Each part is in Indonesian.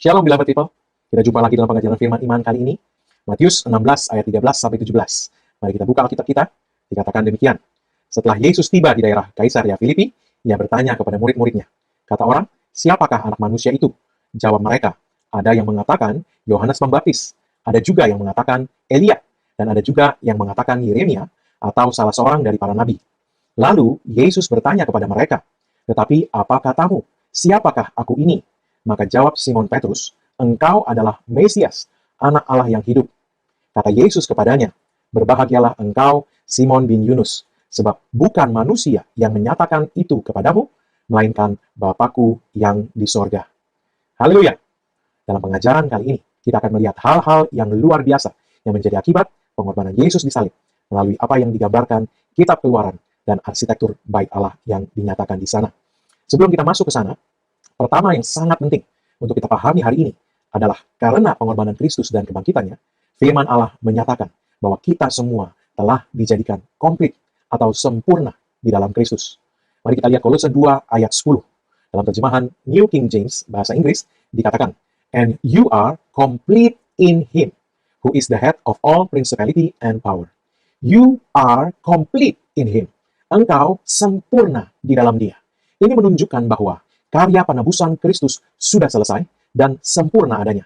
Shalom beloved people. Kita jumpa lagi dalam pengajaran firman iman kali ini. Matius 16 ayat 13 sampai 17. Mari kita buka Alkitab kita. Dikatakan demikian. Setelah Yesus tiba di daerah Kaisaria Filipi, ia bertanya kepada murid-muridnya. Kata orang, "Siapakah anak manusia itu?" Jawab mereka, "Ada yang mengatakan Yohanes Pembaptis, ada juga yang mengatakan Elia, dan ada juga yang mengatakan Yeremia atau salah seorang dari para nabi." Lalu Yesus bertanya kepada mereka, "Tetapi apa katamu? Siapakah aku ini?" Maka jawab Simon Petrus, "Engkau adalah Mesias, anak Allah yang hidup." Kata Yesus kepadanya, "Berbahagialah engkau, Simon bin Yunus, sebab bukan manusia yang menyatakan itu kepadamu, melainkan Bapa-Ku yang di sorga." Haleluya! Dalam pengajaran kali ini, kita akan melihat hal-hal yang luar biasa yang menjadi akibat pengorbanan Yesus di salib, melalui apa yang digambarkan Kitab Keluaran dan arsitektur bait Allah yang dinyatakan di sana. Sebelum kita masuk ke sana, pertama yang sangat penting untuk kita pahami hari ini adalah karena pengorbanan Kristus dan kebangkitannya, firman Allah menyatakan bahwa kita semua telah dijadikan komplit atau sempurna di dalam Kristus. Mari kita lihat Kolose 2 ayat 10. Dalam terjemahan New King James, bahasa Inggris, dikatakan, "And you are complete in Him, who is the head of all principality and power." You are complete in Him. Engkau sempurna di dalam Dia. Ini menunjukkan bahwa karya penebusan Kristus sudah selesai dan sempurna adanya.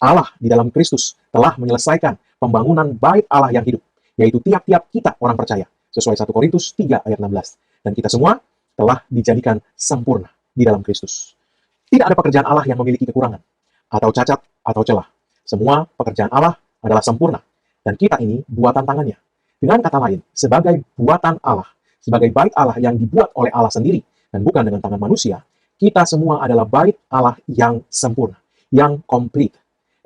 Allah di dalam Kristus telah menyelesaikan pembangunan bait Allah yang hidup, yaitu tiap-tiap kita orang percaya, sesuai 1 Korintus 3 ayat 16. Dan kita semua telah dijadikan sempurna di dalam Kristus. Tidak ada pekerjaan Allah yang memiliki kekurangan, atau cacat, atau celah. Semua pekerjaan Allah adalah sempurna, dan kita ini buatan tangannya. Dengan kata lain, sebagai buatan Allah, sebagai bait Allah yang dibuat oleh Allah sendiri, dan bukan dengan tangan manusia, kita semua adalah bait Allah yang sempurna, yang komplit.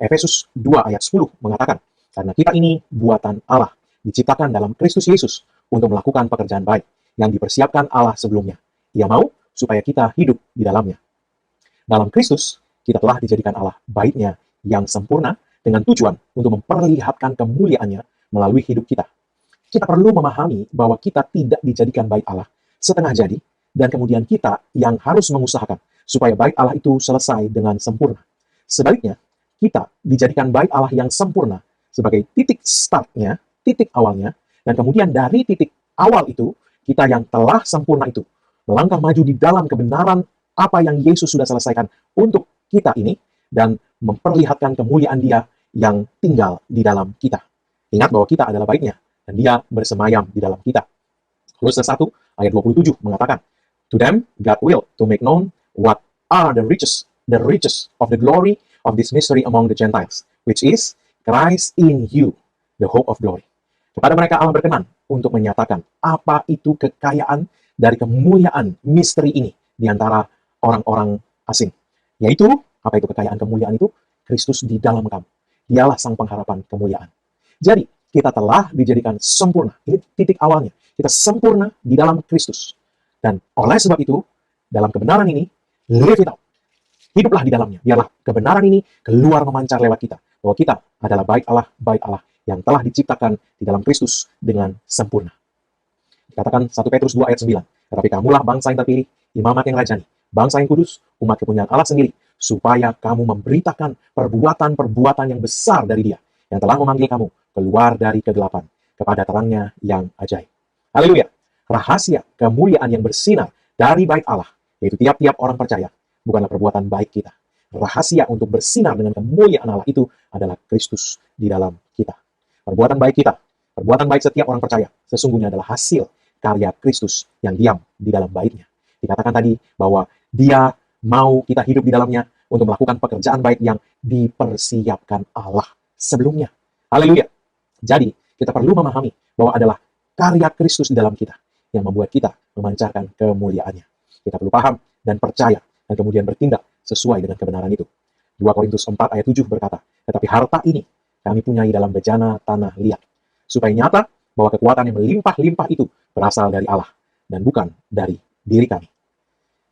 Efesus 2 ayat 10 mengatakan, karena kita ini buatan Allah, diciptakan dalam Kristus Yesus untuk melakukan pekerjaan baik yang dipersiapkan Allah sebelumnya. Ia mau supaya kita hidup di dalamnya. Dalam Kristus, kita telah dijadikan Allah baitnya yang sempurna dengan tujuan untuk memperlihatkan kemuliaannya melalui hidup kita. Kita perlu memahami bahwa kita tidak dijadikan bait Allah setengah jadi, dan kemudian kita yang harus mengusahakan supaya bait Allah itu selesai dengan sempurna. Sebaliknya, kita dijadikan bait Allah yang sempurna sebagai titik startnya, titik awalnya, dan kemudian dari titik awal itu, kita yang telah sempurna itu melangkah maju di dalam kebenaran apa yang Yesus sudah selesaikan untuk kita ini, dan memperlihatkan kemuliaan Dia yang tinggal di dalam kita. Ingat bahwa kita adalah baitnya, dan Dia bersemayam di dalam kita. Kolose 1 ayat 27 mengatakan, "To them God will to make known what are the riches of the glory of this mystery among the Gentiles, which is Christ in you, the hope of glory." Kepada mereka Allah berkenan untuk menyatakan apa itu kekayaan dari kemuliaan misteri ini di antara orang-orang asing. Yaitu, apa itu kekayaan kemuliaan itu? Kristus di dalam kamu. Dialah sang pengharapan kemuliaan. Jadi, kita telah dijadikan sempurna. Ini titik awalnya. Kita sempurna di dalam Kristus. Dan oleh sebab itu, dalam kebenaran ini, live it out. Hiduplah di dalamnya. Biarlah kebenaran ini keluar memancar lewat kita. Bahwa kita adalah bait Allah yang telah diciptakan di dalam Kristus dengan sempurna. Dikatakan 1 Petrus 2 ayat 9. "Tetapi kamulah bangsa yang terpilih, imamat yang rajani, bangsa yang kudus, umat kepunyaan Allah sendiri, supaya kamu memberitakan perbuatan-perbuatan yang besar dari Dia, yang telah memanggil kamu keluar dari kegelapan kepada terangnya yang ajaib." Haleluya! Rahasia kemuliaan yang bersinar dari bait Allah, yaitu tiap-tiap orang percaya, bukanlah perbuatan baik kita. Rahasia untuk bersinar dengan kemuliaan Allah itu adalah Kristus di dalam kita. Perbuatan baik kita, perbuatan baik setiap orang percaya, sesungguhnya adalah hasil karya Kristus yang diam di dalam baitnya. Dikatakan tadi bahwa Dia mau kita hidup di dalamnya untuk melakukan pekerjaan baik yang dipersiapkan Allah sebelumnya. Haleluya! Jadi, kita perlu memahami bahwa adalah karya Kristus di dalam kita yang membuat kita memancarkan kemuliaannya. Kita perlu paham dan percaya dan kemudian bertindak sesuai dengan kebenaran itu. 2 Korintus 4 ayat 7 berkata, "Tetapi harta ini kami punyai dalam bejana tanah liat, supaya nyata bahwa kekuatan yang melimpah-limpah itu berasal dari Allah dan bukan dari diri kami."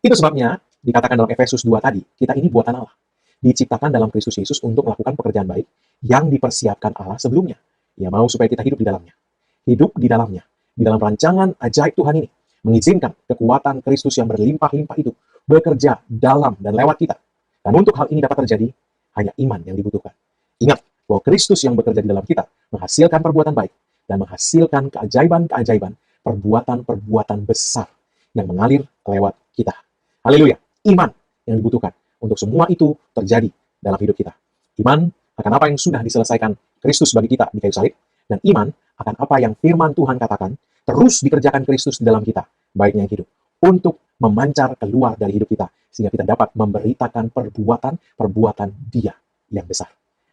Itu sebabnya dikatakan dalam Efesus 2 tadi, kita ini buatan Allah. Diciptakan dalam Kristus Yesus untuk melakukan pekerjaan baik yang dipersiapkan Allah sebelumnya. Ia mau supaya kita hidup di dalamnya. Hidup di dalamnya. Di dalam rancangan ajaib Tuhan ini, mengizinkan kekuatan Kristus yang berlimpah-limpah itu bekerja dalam dan lewat kita. Dan untuk hal ini dapat terjadi, hanya iman yang dibutuhkan. Ingat bahwa Kristus yang bekerja di dalam kita menghasilkan perbuatan baik dan menghasilkan keajaiban-keajaiban, perbuatan-perbuatan besar yang mengalir lewat kita. Haleluya. Iman yang dibutuhkan untuk semua itu terjadi dalam hidup kita. Iman akan apa yang sudah diselesaikan Kristus bagi kita di kayu salib, dan iman akan apa yang firman Tuhan katakan terus dikerjakan Kristus di dalam kita, baiknya yang hidup, untuk memancar keluar dari hidup kita, sehingga kita dapat memberitakan perbuatan-perbuatan Dia yang besar.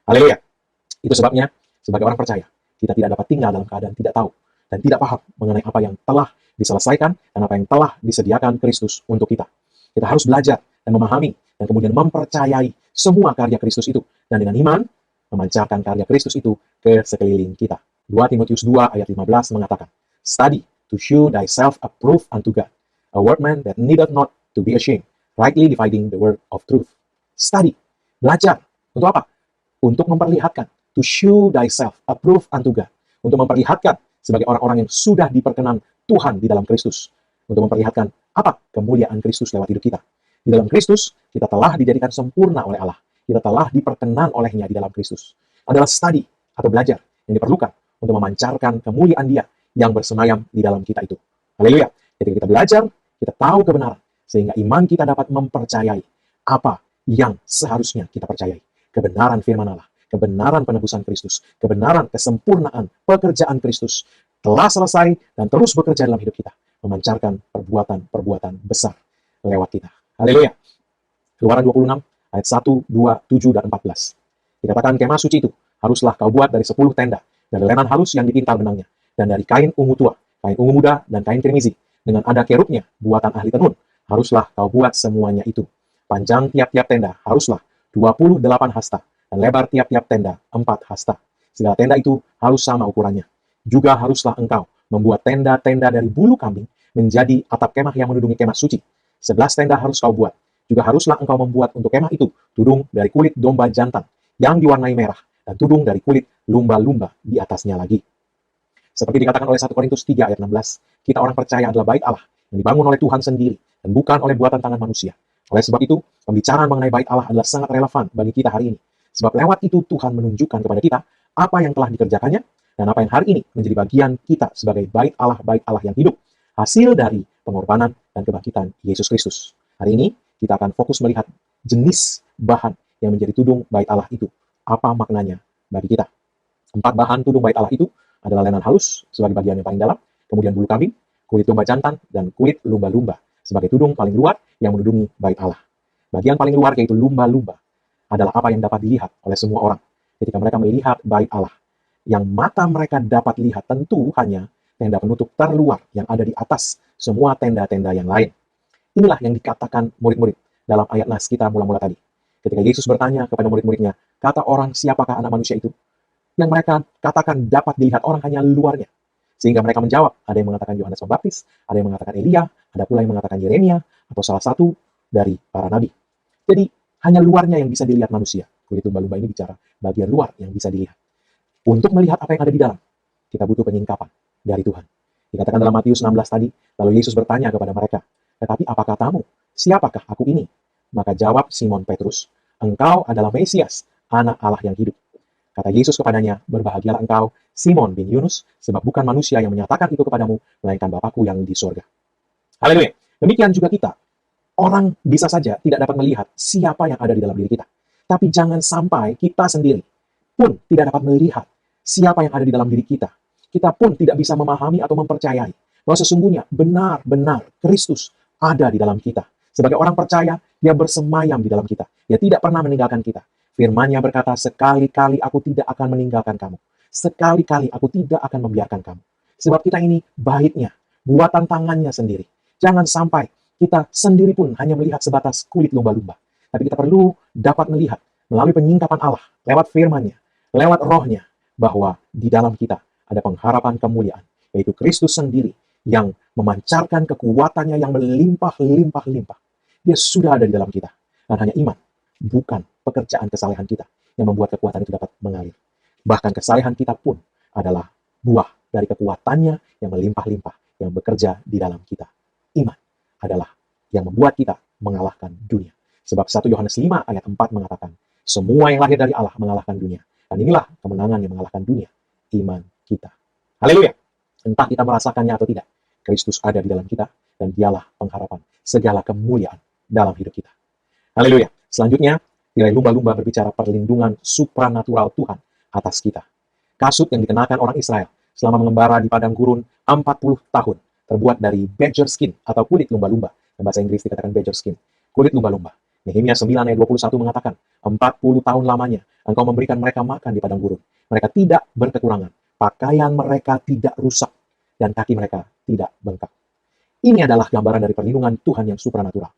Haleluya. Itu sebabnya, sebagai orang percaya, kita tidak dapat tinggal dalam keadaan tidak tahu dan tidak paham mengenai apa yang telah diselesaikan dan apa yang telah disediakan Kristus untuk kita. Kita harus belajar dan memahami dan kemudian mempercayai semua karya Kristus itu, dan dengan iman memancarkan karya Kristus itu ke sekeliling kita. 2 Timotius 2 ayat 15 mengatakan, "Study to show thyself approved unto God, a workman that needeth not to be ashamed, rightly dividing the word of truth." Study, belajar. Untuk apa? Untuk memperlihatkan, to show thyself approved unto God, untuk memperlihatkan sebagai orang-orang yang sudah diperkenan Tuhan di dalam Kristus, untuk memperlihatkan apa kemuliaan Kristus lewat hidup kita. Di dalam Kristus, kita telah dijadikan sempurna oleh Allah. Kita telah diperkenan olehnya di dalam Kristus. Adalah study atau belajar yang diperlukan untuk memancarkan kemuliaan Dia yang bersemayam di dalam kita itu. Haleluya. Ketika kita belajar, kita tahu kebenaran, sehingga iman kita dapat mempercayai apa yang seharusnya kita percayai. Kebenaran firman Allah, kebenaran penebusan Kristus, kebenaran kesempurnaan pekerjaan Kristus telah selesai dan terus bekerja dalam hidup kita, memancarkan perbuatan-perbuatan besar lewat kita. Haleluya. Keluaran 26 ayat 1, 2, 7, dan 14. Dikatakan kemah suci itu haruslah kau buat dari 10 tenda, dari lenan halus yang dipintal benangnya, dan dari kain ungu tua, kain ungu muda, dan kain kirmizi, dengan ada kerubnya, buatan ahli tenun, haruslah kau buat semuanya itu. Panjang tiap-tiap tenda haruslah 28 hasta, dan lebar tiap-tiap tenda 4 hasta. Segala tenda itu harus sama ukurannya. Juga haruslah engkau membuat tenda-tenda dari bulu kambing menjadi atap kemah yang menudungi kemah suci. 11 tenda harus kau buat. Juga haruslah engkau membuat untuk kemah itu tudung dari kulit domba jantan yang diwarnai merah, dan tudung dari kulit lumba-lumba di atasnya lagi. Seperti dikatakan oleh 1 Korintus 3 ayat 16, kita orang percaya adalah bait Allah yang dibangun oleh Tuhan sendiri dan bukan oleh buatan tangan manusia. Oleh sebab itu, pembicaraan mengenai bait Allah adalah sangat relevan bagi kita hari ini. Sebab lewat itu Tuhan menunjukkan kepada kita apa yang telah dikerjakannya dan apa yang hari ini menjadi bagian kita sebagai bait Allah yang hidup, hasil dari pengorbanan dan kebangkitan Yesus Kristus. Hari ini kita akan fokus melihat jenis bahan yang menjadi tudung bait Allah itu. Apa maknanya bagi kita? 4 bahan tudung bait Allah itu adalah lenan halus sebagai bagian yang paling dalam, kemudian bulu kambing, kulit domba jantan, dan kulit lumba-lumba sebagai tudung paling luar yang menudungi bait Allah. Bagian paling luar, yaitu lumba-lumba, adalah apa yang dapat dilihat oleh semua orang ketika mereka melihat bait Allah. Yang mata mereka dapat lihat tentu hanya tenda penutup terluar yang ada di atas semua tenda-tenda yang lain. Inilah yang dikatakan murid-murid dalam ayat nas kita mula-mula tadi. Ketika Yesus bertanya kepada murid-muridnya, kata orang siapakah anak manusia itu? Yang mereka katakan dapat dilihat orang hanya luarnya. Sehingga mereka menjawab, ada yang mengatakan Yohanes Pembaptis, ada yang mengatakan Elia, ada pula yang mengatakan Yeremia, atau salah satu dari para nabi. Jadi, hanya luarnya yang bisa dilihat manusia. Kulit lumba-lumba ini bicara bagian luar yang bisa dilihat. Untuk melihat apa yang ada di dalam, kita butuh penyingkapan dari Tuhan. Dikatakan dalam Matius 16 tadi, lalu Yesus bertanya kepada mereka, tetapi apa katamu? Siapakah aku ini? Maka jawab Simon Petrus, engkau adalah Mesias, anak Allah yang hidup. Kata Yesus kepadanya, berbahagialah engkau, Simon bin Yunus, sebab bukan manusia yang menyatakan itu kepadamu, melainkan Bapakku yang di sorga. Haleluya. Demikian juga kita. Orang bisa saja tidak dapat melihat siapa yang ada di dalam diri kita. Tapi jangan sampai kita sendiri pun tidak dapat melihat siapa yang ada di dalam diri kita. Kita pun tidak bisa memahami atau mempercayai bahwa sesungguhnya benar-benar Kristus ada di dalam kita. Sebagai orang percaya, Dia bersemayam di dalam kita. Dia tidak pernah meninggalkan kita. Firman-Nya berkata, sekali-kali aku tidak akan meninggalkan kamu. Sekali-kali aku tidak akan membiarkan kamu. Sebab kita ini baitnya, buatan tangannya sendiri. Jangan sampai kita sendiri pun hanya melihat sebatas kulit lumba-lumba. Tapi kita perlu dapat melihat melalui penyingkapan Allah, lewat firman-Nya, lewat roh-Nya, bahwa di dalam kita ada pengharapan kemuliaan, yaitu Kristus sendiri yang memancarkan kekuatannya yang melimpah-limpah-limpah. Dia sudah ada di dalam kita. Dan hanya iman, bukan pekerjaan kesalehan kita yang membuat kekuatan itu dapat mengalir. Bahkan kesalehan kita pun adalah buah dari kekuatannya yang melimpah-limpah, yang bekerja di dalam kita. Iman adalah yang membuat kita mengalahkan dunia. Sebab 1 Yohanes 5 ayat 4 mengatakan, Semua yang lahir dari Allah mengalahkan dunia. Dan inilah kemenangan yang mengalahkan dunia, iman kita. Haleluya. Entah kita merasakannya atau tidak, Kristus ada di dalam kita, dan dialah pengharapan segala kemuliaan dalam hidup kita. Haleluya. Selanjutnya, tirai lumba-lumba berbicara perlindungan supranatural Tuhan atas kita. Kasut yang dikenakan orang Israel selama mengembara di padang gurun 40 tahun terbuat dari badger skin atau kulit lumba-lumba. Dalam bahasa Inggris dikatakan badger skin, kulit lumba-lumba. Nehemia 9 ayat 21 mengatakan, 40 tahun lamanya engkau memberikan mereka makan di padang gurun. Mereka tidak berkekurangan, pakaian mereka tidak rusak, dan kaki mereka tidak bengkak. Ini adalah gambaran dari perlindungan Tuhan yang supranatural.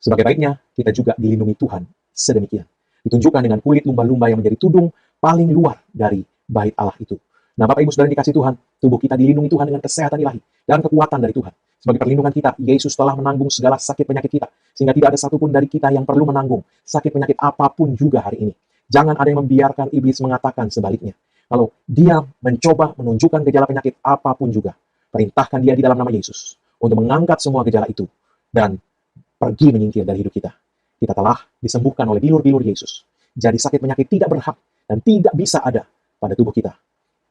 Sebagai baiknya, kita juga dilindungi Tuhan sedemikian. Ditunjukkan dengan kulit lumba-lumba yang menjadi tudung paling luar dari bait Allah itu. Nah, Bapak Ibu Saudara yang dikasih Tuhan, tubuh kita dilindungi Tuhan dengan kesehatan ilahi dan kekuatan dari Tuhan. Sebagai perlindungan kita, Yesus telah menanggung segala sakit penyakit kita, sehingga tidak ada satupun dari kita yang perlu menanggung sakit penyakit apapun juga hari ini. Jangan ada yang membiarkan iblis mengatakan sebaliknya. Kalau dia mencoba menunjukkan gejala penyakit apapun juga, perintahkan dia di dalam nama Yesus untuk mengangkat semua gejala itu dan pergi menyingkir dari hidup kita. Kita telah disembuhkan oleh bilur-bilur Yesus. Jadi sakit penyakit tidak berhak dan tidak bisa ada pada tubuh kita.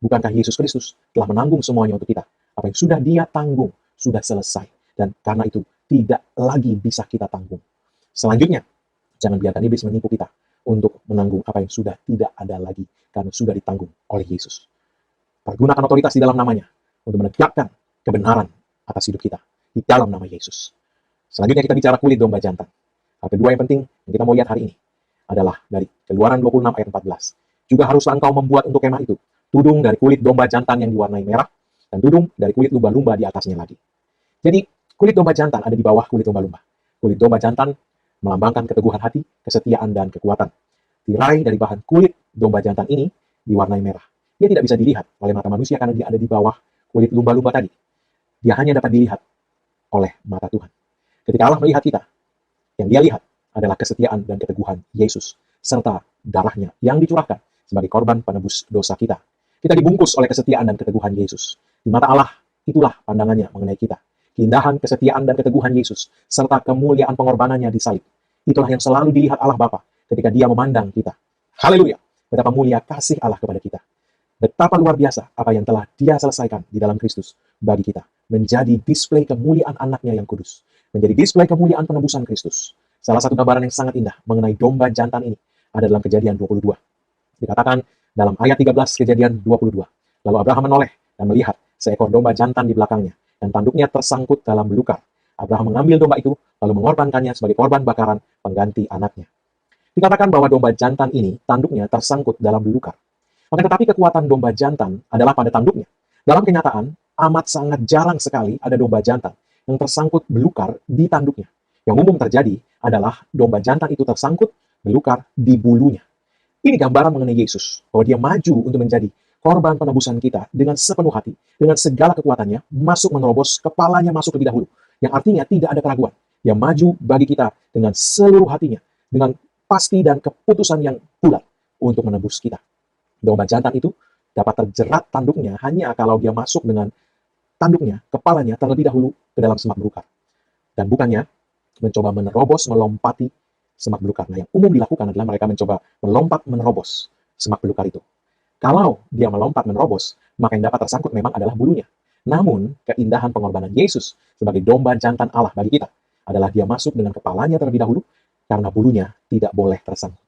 Bukankah Yesus Kristus telah menanggung semuanya untuk kita? Apa yang sudah dia tanggung, sudah selesai. Dan karena itu, tidak lagi bisa kita tanggung. Selanjutnya, jangan biarkan iblis menipu kita untuk menanggung apa yang sudah tidak ada lagi, karena sudah ditanggung oleh Yesus. Pergunakan otoritas di dalam namanya untuk menegakkan kebenaran atas hidup kita di dalam nama Yesus. Selanjutnya kita bicara kulit domba jantan. Hal kedua yang penting yang kita mau lihat hari ini adalah dari Keluaran 26 ayat 14. Juga haruslah engkau membuat untuk kemah itu tudung dari kulit domba jantan yang diwarnai merah, dan tudung dari kulit lumba-lumba di atasnya lagi. Jadi, kulit domba jantan ada di bawah kulit lumba-lumba. Kulit domba jantan melambangkan keteguhan hati, kesetiaan, dan kekuatan. Tirai dari bahan kulit domba jantan ini diwarnai merah. Dia tidak bisa dilihat oleh mata manusia karena dia ada di bawah kulit lumba-lumba tadi. Dia hanya dapat dilihat oleh mata Tuhan. Ketika Allah melihat kita, yang dia lihat adalah kesetiaan dan keteguhan Yesus, serta darahnya yang dicurahkan sebagai korban penebus dosa kita. Kita dibungkus oleh kesetiaan dan keteguhan Yesus. Di mata Allah, itulah pandangannya mengenai kita. Keindahan, kesetiaan, dan keteguhan Yesus, serta kemuliaan pengorbanannya di salib. Itulah yang selalu dilihat Allah Bapa ketika dia memandang kita. Haleluya! Betapa mulia kasih Allah kepada kita. Betapa luar biasa apa yang telah dia selesaikan di dalam Kristus bagi kita. Menjadi display kemuliaan anaknya yang kudus. Menjadi display kemuliaan penebusan Kristus. Salah satu gambaran yang sangat indah mengenai domba jantan ini ada dalam Kejadian 22. Dikatakan dalam ayat 13 Kejadian 22. Lalu Abraham menoleh dan melihat seekor domba jantan di belakangnya, dan tanduknya tersangkut dalam belukar. Abraham mengambil domba itu, lalu mengorbankannya sebagai korban bakaran pengganti anaknya. Dikatakan bahwa domba jantan ini, tanduknya tersangkut dalam belukar. Maka tetapi kekuatan domba jantan adalah pada tanduknya. Dalam kenyataan, amat sangat jarang sekali ada domba jantan yang tersangkut belukar di tanduknya. Yang umum terjadi adalah domba jantan itu tersangkut belukar di bulunya. Ini gambaran mengenai Yesus, bahwa dia maju untuk menjadi korban penebusan kita dengan sepenuh hati, dengan segala kekuatannya, masuk menerobos, kepalanya masuk lebih dahulu. Yang artinya tidak ada keraguan. Dia maju bagi kita dengan seluruh hatinya, dengan pasti dan keputusan yang bulat untuk menebus kita. Domba jantan itu dapat terjerat tanduknya hanya kalau dia masuk dengan tanduknya, kepalanya terlebih dahulu ke dalam semak belukar. Dan bukannya mencoba menerobos, melompati semak belukar. Nah, yang umum dilakukan adalah mereka mencoba melompat menerobos semak belukar itu. Kalau dia melompat menerobos, maka yang dapat tersangkut memang adalah bulunya. Namun, keindahan pengorbanan Yesus sebagai domba jantan Allah bagi kita adalah dia masuk dengan kepalanya terlebih dahulu, karena bulunya tidak boleh tersangkut.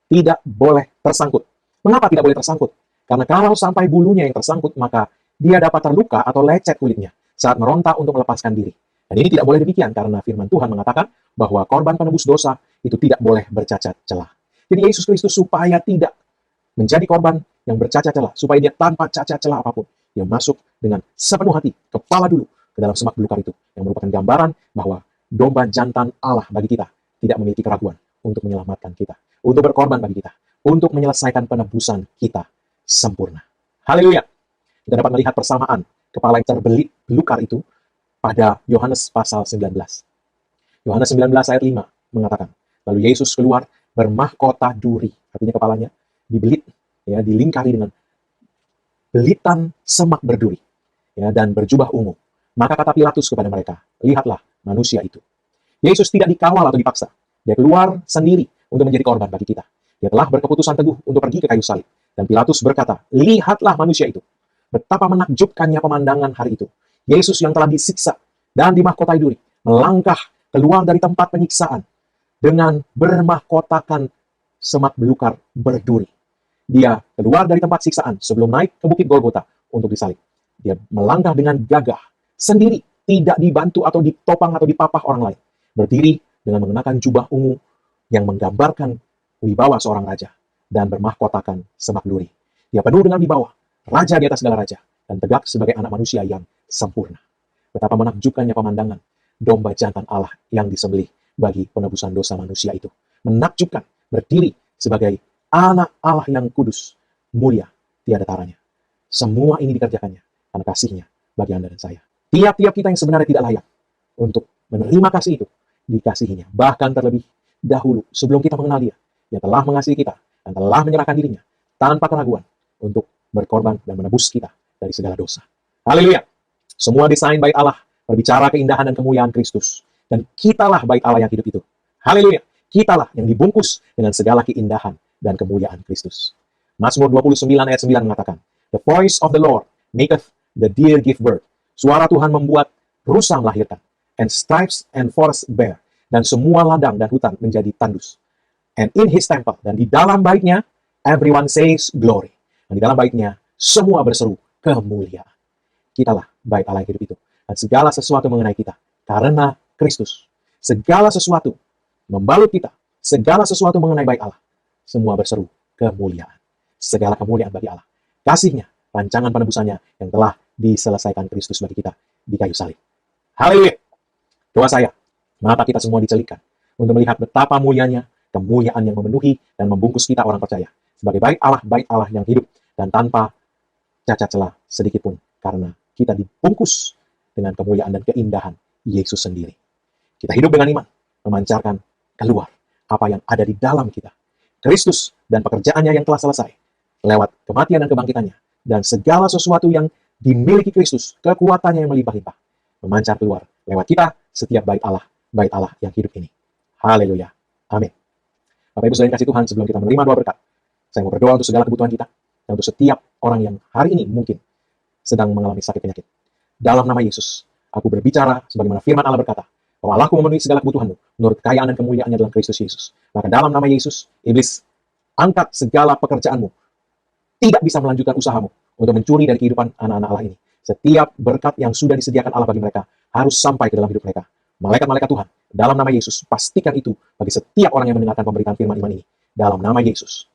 Tidak boleh tersangkut. Mengapa tidak boleh tersangkut? Karena kalau sampai bulunya yang tersangkut, maka dia dapat terluka atau lecet kulitnya saat meronta untuk melepaskan diri. Dan ini tidak boleh demikian karena firman Tuhan mengatakan bahwa korban penebus dosa itu tidak boleh bercacat celah. Jadi Yesus Kristus supaya tidak menjadi korban yang bercacat celah, supaya dia tanpa cacat celah apapun, dia masuk dengan sepenuh hati, kepala dulu ke dalam semak belukar itu, yang merupakan gambaran bahwa domba jantan Allah bagi kita tidak memiliki keraguan untuk menyelamatkan kita, untuk berkorban bagi kita, untuk menyelesaikan penebusan kita sempurna. Haleluya! Kita dapat melihat persamaan kepala yang terbelit belukar itu pada Yohanes pasal 19. Yohanes 19 ayat 5 mengatakan, lalu Yesus keluar bermahkota duri, artinya kepalanya dibelit, ya, dilingkari dengan belitan semak berduri, ya, dan berjubah ungu. Maka kata Pilatus kepada mereka, lihatlah manusia itu. Yesus tidak dikawal atau dipaksa. Dia keluar sendiri untuk menjadi korban bagi kita. Dia telah berkeputusan teguh untuk pergi ke kayu salib. Dan Pilatus berkata, lihatlah manusia itu. Betapa menakjubkannya pemandangan hari itu. Yesus yang telah disiksa dan dimahkotai duri, melangkah keluar dari tempat penyiksaan dengan bermahkotakan semak belukar berduri. Dia keluar dari tempat siksaan sebelum naik ke bukit Golgota untuk disalib. Dia melangkah dengan gagah, sendiri, tidak dibantu atau ditopang atau dipapah orang lain. Berdiri dengan mengenakan jubah ungu yang menggambarkan wibawa seorang raja dan bermahkotakan semak duri. Dia penuh dengan wibawa, raja di atas segala raja, dan tegak sebagai anak manusia yang sempurna. Betapa menakjubkannya pemandangan domba jantan Allah yang disembelih bagi penebusan dosa manusia itu. Menakjubkan, berdiri sebagai anak Allah yang kudus, mulia, tiada taranya. Semua ini dikerjakannya karena kasihnya bagi Anda dan saya. Tiap-tiap kita yang sebenarnya tidak layak untuk menerima kasih itu, dikasihinya. Bahkan terlebih dahulu, sebelum kita mengenal dia, dia telah mengasihi kita dan telah menyerahkan dirinya tanpa keraguan untuk berkorban dan menebus kita dari segala dosa. Haleluya! Semua desain bait Allah berbicara keindahan dan kemuliaan Kristus. Dan kitalah bait Allah yang hidup itu. Haleluya! Kitalah yang dibungkus dengan segala keindahan dan kemuliaan Kristus. Mazmur 29 ayat 9 mengatakan, The voice of the Lord maketh the deer give birth. Suara Tuhan membuat rusa melahirkan. And stripes and forest bear. Dan semua ladang dan hutan menjadi tandus. And in his temple, dan di dalam baitnya, everyone says glory. Dan di dalam baitnya, semua berseru kemuliaan. Kitalah bait Allah yang hidup itu. Dan segala sesuatu mengenai kita. Karena Kristus. Segala sesuatu membalut kita. Segala sesuatu mengenai bait Allah. Semua berseru kemuliaan. Segala kemuliaan bagi Allah. Kasihnya, rancangan penebusannya yang telah diselesaikan Kristus bagi kita di kayu salib. Haleluya! Doa saya, mata kita semua dicelikan untuk melihat betapa mulianya kemuliaan yang memenuhi dan membungkus kita orang percaya sebagai bait Allah yang hidup dan tanpa cacat celah sedikit pun, karena kita dibungkus dengan kemuliaan dan keindahan Yesus sendiri. Kita hidup dengan iman, memancarkan keluar apa yang ada di dalam kita. Kristus dan pekerjaannya yang telah selesai lewat kematian dan kebangkitannya, dan segala sesuatu yang dimiliki Kristus, kekuatannya yang melimpah-limpah, memancar keluar lewat kita setiap bait Allah yang hidup ini. Haleluya. Amin. Bapak Ibu saudara yang kasih Tuhan, sebelum kita menerima doa berkat, saya mau berdoa untuk segala kebutuhan kita, dan untuk setiap orang yang hari ini mungkin sedang mengalami sakit penyakit. Dalam nama Yesus, aku berbicara sebagaimana firman Allah berkata, bahwa Allahku memenuhi segala kebutuhanmu menurut kekayaan dan kemuliaannya dalam Kristus Yesus. Maka dalam nama Yesus, iblis, angkat segala pekerjaanmu, tidak bisa melanjutkan usahamu untuk mencuri dari kehidupan anak-anak Allah ini. Setiap berkat yang sudah disediakan Allah bagi mereka harus sampai ke dalam hidup mereka. Malaikat-malaikat Tuhan, dalam nama Yesus, pastikan itu bagi setiap orang yang mendengarkan pemberitaan firman iman ini. Dalam nama Yesus.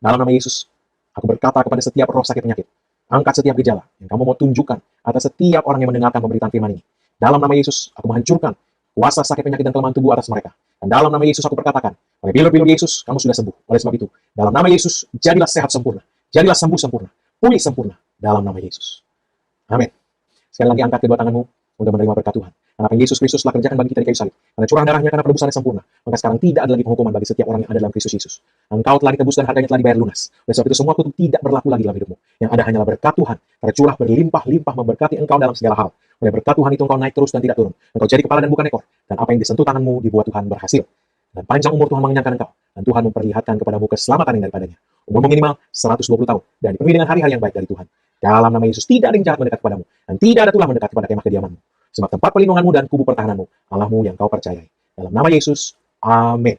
Dalam nama Yesus, aku berkata kepada setiap roh sakit penyakit, angkat setiap gejala yang kamu mau tunjukkan atas setiap orang yang mendengarkan pemberitaan firman ini. Dalam nama Yesus, aku menghancurkan kuasa sakit penyakit dan kelemahan tubuh atas mereka. Dan dalam nama Yesus aku berkatakan, oleh bilur-bilur Yesus, kamu sudah sembuh. Oleh sebab itu, dalam nama Yesus, jadilah sehat sempurna. Jadilah sembuh sempurna. Pulih sempurna. Dalam nama Yesus. Amin. Sekali lagi angkat kedua tanganmu untuk menerima berkat Tuhan. Karena apa yang Yesus Kristus telah kerjakan bagi kita di kayu salib. Karena curah darahnya, karena penebusannya sempurna. Maka sekarang tidak ada lagi penghukuman bagi setiap orang yang ada dalam Kristus Yesus. Engkau telah ditebus dan harganya telah dibayar lunas. Oleh sebab itu semua kutuk tidak berlaku lagi dalam hidupmu. Yang ada hanyalah berkat Tuhan. Tercurah berlimpah-limpah memberkati engkau dalam segala hal. Oleh berkat Tuhan itu engkau naik terus dan tidak turun. Engkau jadi kepala dan bukan ekor. Dan apa yang disentuh tanganmu dibuat Tuhan berhasil. Dan panjang umur Tuhan mengenyangkan engkau. Dan Tuhan memperlihatkan kepadamu keselamatan yang daripadanya. Umur minimal 120 tahun. Dan dipenuhi dengan hari-hari yang baik dari Tuhan. Dalam nama Yesus tidak ada yang jahat mendekat kepadamu. Dan tidak ada tulah mendekat kepada kemah kediamanmu. Sebab tempat perlindunganmu dan kubu pertahananmu, Allahmu yang kau percayai. Dalam nama Yesus, amin.